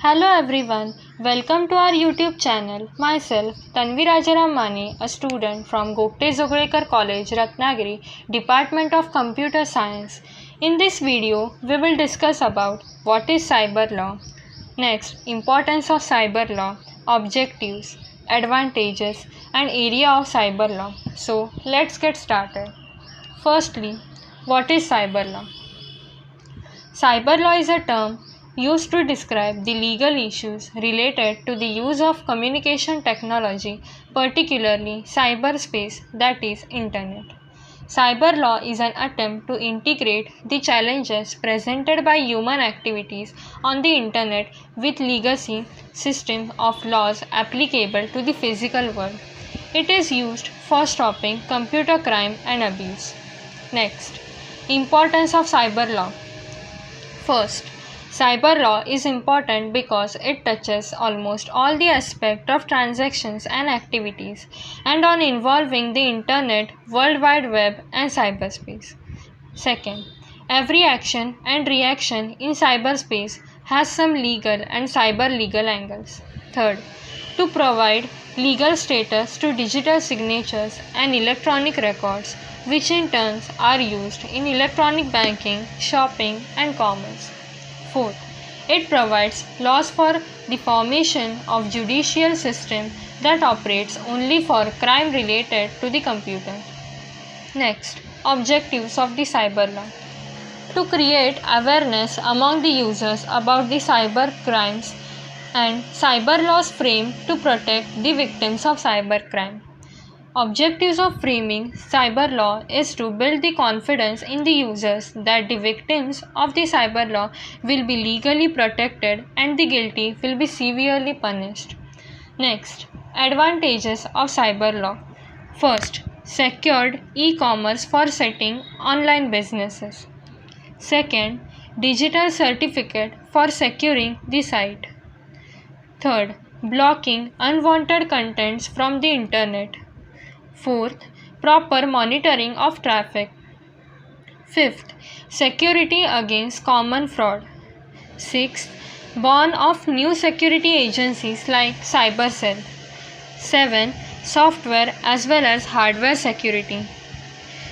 Hello everyone, welcome to our YouTube channel. Myself, Tanvi Rajaramani, a student from Gokte Zogrekar College, Ratnagiri, Department of Computer Science. In this video, we will discuss about what is cyber law. Next, importance of cyber law, objectives, advantages, and area of cyber law. So, let's get started. Firstly, what is cyber law? Cyber law is a term used to describe the legal issues related to the use of communication technology, particularly cyberspace, that is, Internet. Cyber law is an attempt to integrate the challenges presented by human activities on the Internet with legacy system of laws applicable to the physical world. It is used for stopping computer crime and abuse. Next, importance of cyber law. First, cyber law is important because it touches almost all the aspects of transactions and activities and on involving the Internet, World Wide Web and cyberspace. Second, every action and reaction in cyberspace has some legal and cyber legal angles. Third, to provide legal status to digital signatures and electronic records, which in turn are used in electronic banking, shopping, and commerce. Fourth, it provides laws for the formation of judicial system that operates only for crime related to the computer. Next, objectives of the cyber law. To create awareness among the users about the cyber crimes and cyber laws framed to protect the victims of cybercrime. Objectives of framing cyber law is to build the confidence in the users that the victims of the cyber law will be legally protected and the guilty will be severely punished. Next, advantages of cyber law. First, secured e-commerce for setting online businesses. Second, digital certificate for securing the site. Third, blocking unwanted contents from the Internet. Fourth, proper monitoring of traffic. Fifth, security against common fraud. Sixth, born of new security agencies like CyberCell. 7. Software as well as hardware security.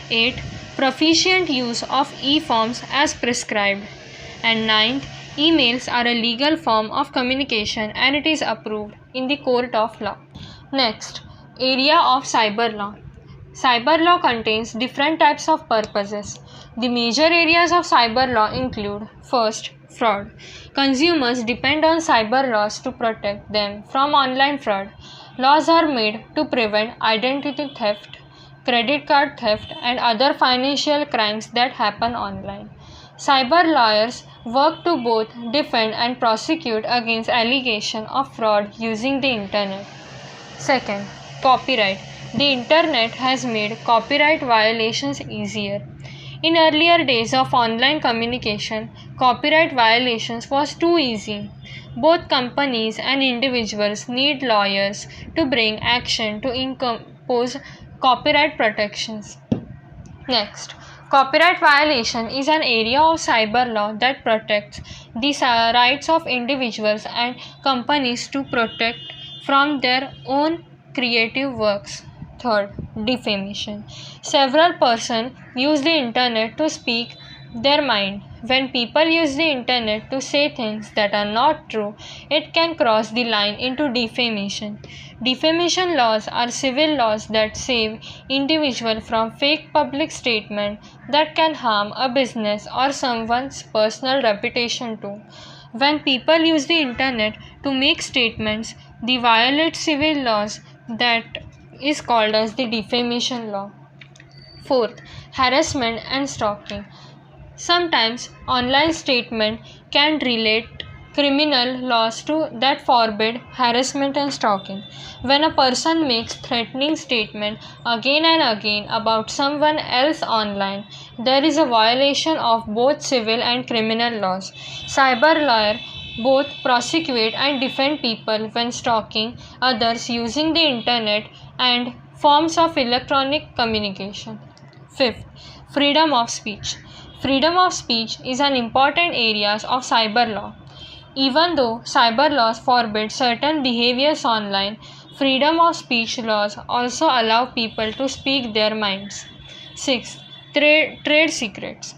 8. Proficient use of e-forms as prescribed. And 9th, emails are a legal form of communication and it is approved in the court of law. Next, area of cyber law. Cyber law contains different types of purposes. The major areas of cyber law include: first, fraud. Consumers depend on cyber laws to protect them from online fraud. Laws are made to prevent identity theft, credit card theft, and other financial crimes that happen online. Cyber lawyers work to both defend and prosecute against allegation of fraud using the Internet. Second, copyright. The Internet has made copyright violations easier. In earlier days of online communication, copyright violations was too easy. Both companies and individuals need lawyers to bring action to impose copyright protections. Next, copyright violation is an area of cyber law that protects the rights of individuals and companies to protect from their own creative works. Third, defamation. Several persons use the Internet to speak their mind. When people use the Internet to say things that are not true, it can cross the line into defamation. Defamation laws are civil laws that save individuals from fake public statement that can harm a business or someone's personal reputation too. When people use the Internet to make statements, they violate civil laws that is called as the defamation law. Fourth, harassment and stalking. Sometimes online statement can relate criminal laws to that forbid harassment and stalking. When a person makes threatening statement again and again about someone else online, there is a violation of both civil and criminal laws. Cyber lawyer both prosecute and defend people when stalking others using the Internet and forms of electronic communication. Fifth, freedom of speech. Freedom of speech is an important area of cyber law. Even though cyber laws forbid certain behaviors online, freedom of speech laws also allow people to speak their minds. 6. Trade secrets.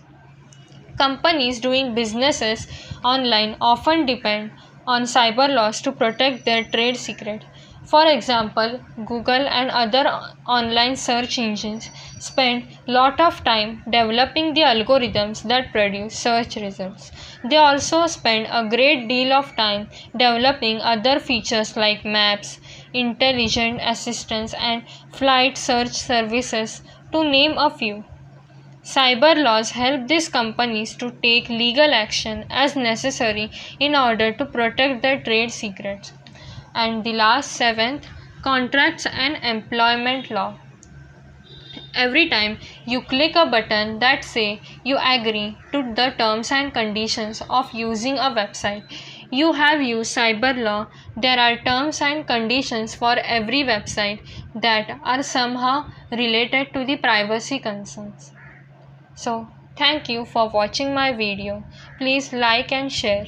Companies doing businesses online often depend on cyber laws to protect their trade secret. For example, Google and other online search engines spend lot of time developing the algorithms that produce search results. They also spend a great deal of time developing other features like maps, intelligent assistants, and flight search services, to name a few. Cyber laws help these companies to take legal action as necessary in order to protect their trade secrets. And the last, seventh, contracts and employment law. Every time you click a button that say you agree to the terms and conditions of using a website, you have used cyber law. There are terms and conditions for every website that are somehow related to the privacy concerns. So, thank you for watching my video. Please like and share.